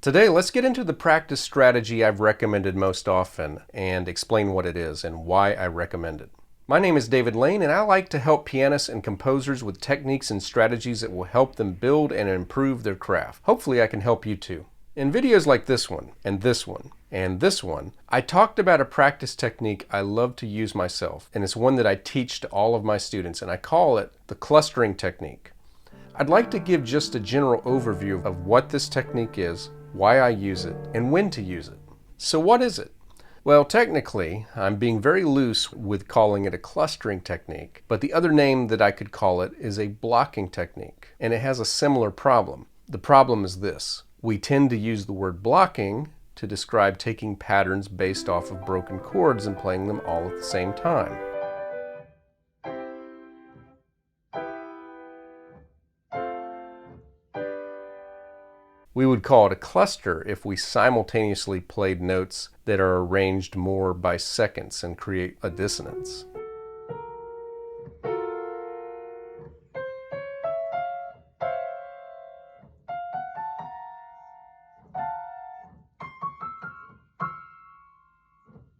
Today, let's get into the practice strategy I've recommended most often and explain what it is and why I recommend it. My name is David Lane, and I like to help pianists and composers with techniques and strategies that will help them build and improve their craft. Hopefully, I can help you too. In videos like this one, and this one, and this one, I talked about a practice technique I love to use myself, and it's one that I teach to all of my students, and I call it the clustering technique. I'd like to give just a general overview of what this technique is, why I use it, and when to use it. So what is it? Well, technically, I'm being very loose with calling it a clustering technique, but the other name that I could call it is a blocking technique, and it has a similar problem. The problem is this: we tend to use the word blocking to describe taking patterns based off of broken chords and playing them all at the same time. We would call it a cluster if we simultaneously played notes that are arranged more by seconds and create a dissonance.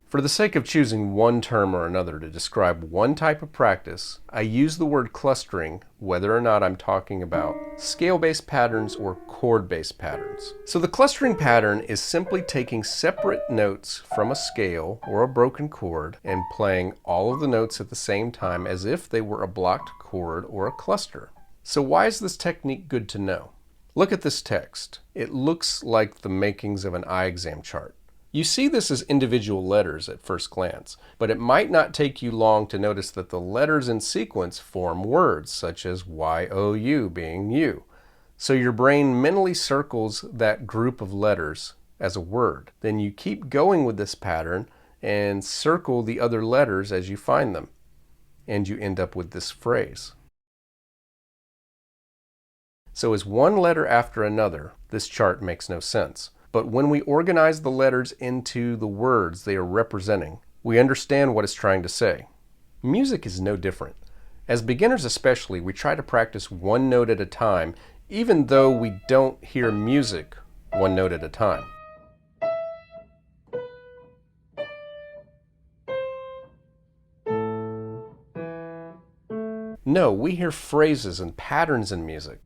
For the sake of choosing one term or another to describe one type of practice, I use the word clustering whether or not I'm talking about scale-based patterns or chord-based patterns. So the clustering pattern is simply taking separate notes from a scale or a broken chord and playing all of the notes at the same time as if they were a blocked chord or a cluster. So why is this technique good to know? Look at this text. It looks like the makings of an eye exam chart. You see this as individual letters at first glance, but it might not take you long to notice that the letters in sequence form words, such as Y-O-U being you. So your brain mentally circles that group of letters as a word. Then you keep going with this pattern and circle the other letters as you find them, and you end up with this phrase. So as one letter after another, this chart makes no sense. But when we organize the letters into the words they are representing, we understand what it's trying to say. Music is no different. As beginners especially, we try to practice one note at a time, even though we don't hear music one note at a time. No, we hear phrases and patterns in music.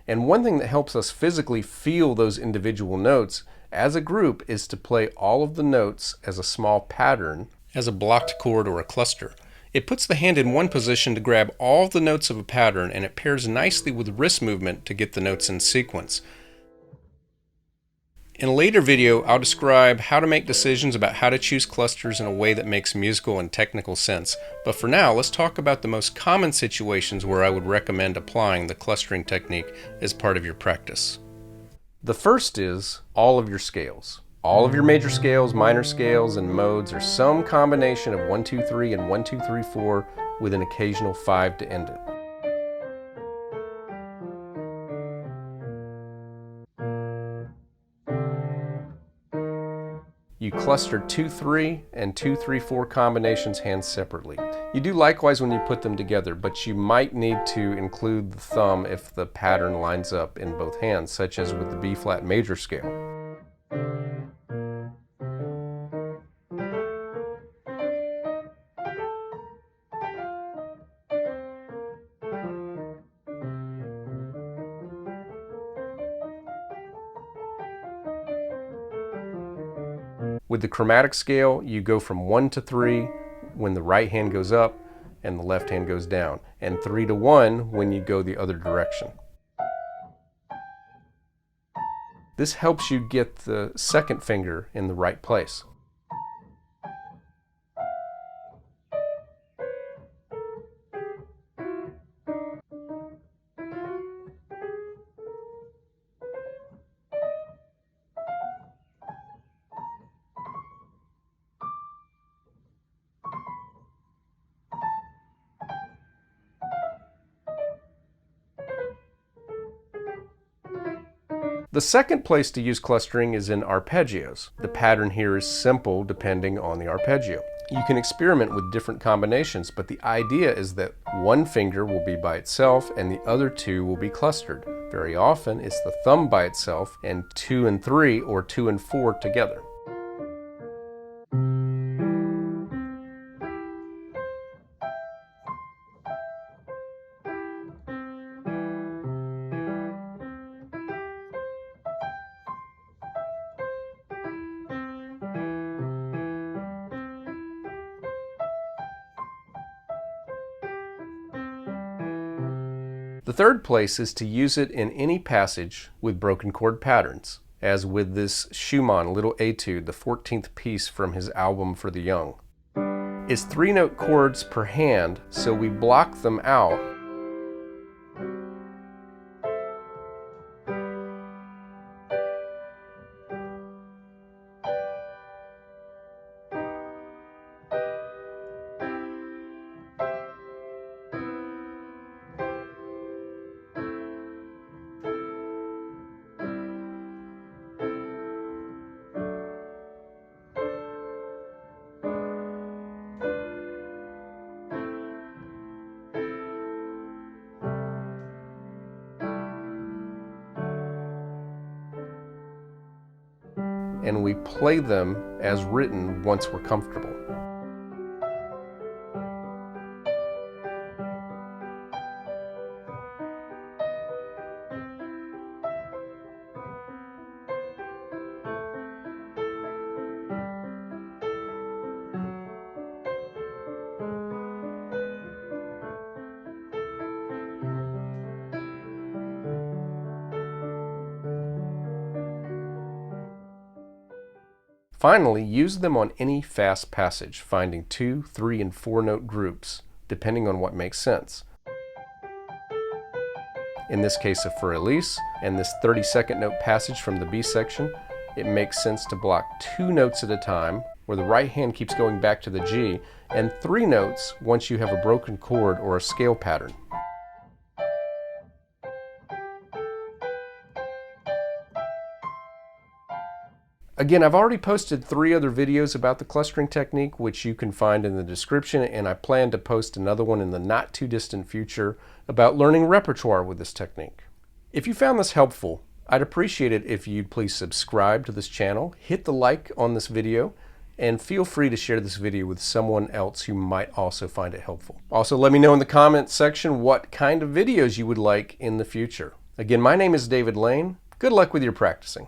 And one thing that helps us physically feel those individual notes as a group is to play all of the notes as a small pattern, as a blocked chord or a cluster. It puts the hand in one position to grab all the notes of a pattern, and it pairs nicely with wrist movement to get the notes in sequence. In a later video, I'll describe how to make decisions about how to choose clusters in a way that makes musical and technical sense. But for now, let's talk about the most common situations where I would recommend applying the clustering technique as part of your practice. The first is all of your scales. All of your major scales, minor scales, and modes are some combination of 1, 2, 3 and 1, 2, 3, 4 with an occasional 5 to end it. You cluster 2-3 and 2-3-4 combinations hands separately. You do likewise when you put them together, but you might need to include the thumb if the pattern lines up in both hands, such as with the B-flat major scale. With the chromatic scale, you go from 1 to 3 when the right hand goes up and the left hand goes down, and 3 to 1 when you go the other direction. This helps you get the second finger in the right place. The second place to use clustering is in arpeggios. The pattern here is simple depending on the arpeggio. You can experiment with different combinations, but the idea is that one finger will be by itself and the other two will be clustered. Very often it's the thumb by itself and 2 and 3 or 2 and 4 together. The third place is to use it in any passage with broken chord patterns, as with this Schumann Little Etude, the 14th piece from his album for the young. It's 3-note chords per hand, so we block them out and we play them as written once we're comfortable. Finally, use them on any fast passage, finding 2, 3, and 4-note groups, depending on what makes sense. In this case of For Elise, and this 32nd note passage from the B section, it makes sense to block 2 notes at a time, where the right hand keeps going back to the G, and 3 notes once you have a broken chord or a scale pattern. Again, I've already posted 3 other videos about the clustering technique, which you can find in the description, and I plan to post another one in the not too distant future about learning repertoire with this technique. If you found this helpful, I'd appreciate it if you'd please subscribe to this channel, hit the like on this video, and feel free to share this video with someone else who might also find it helpful. Also, let me know in the comments section what kind of videos you would like in the future. Again, my name is David Lane. Good luck with your practicing.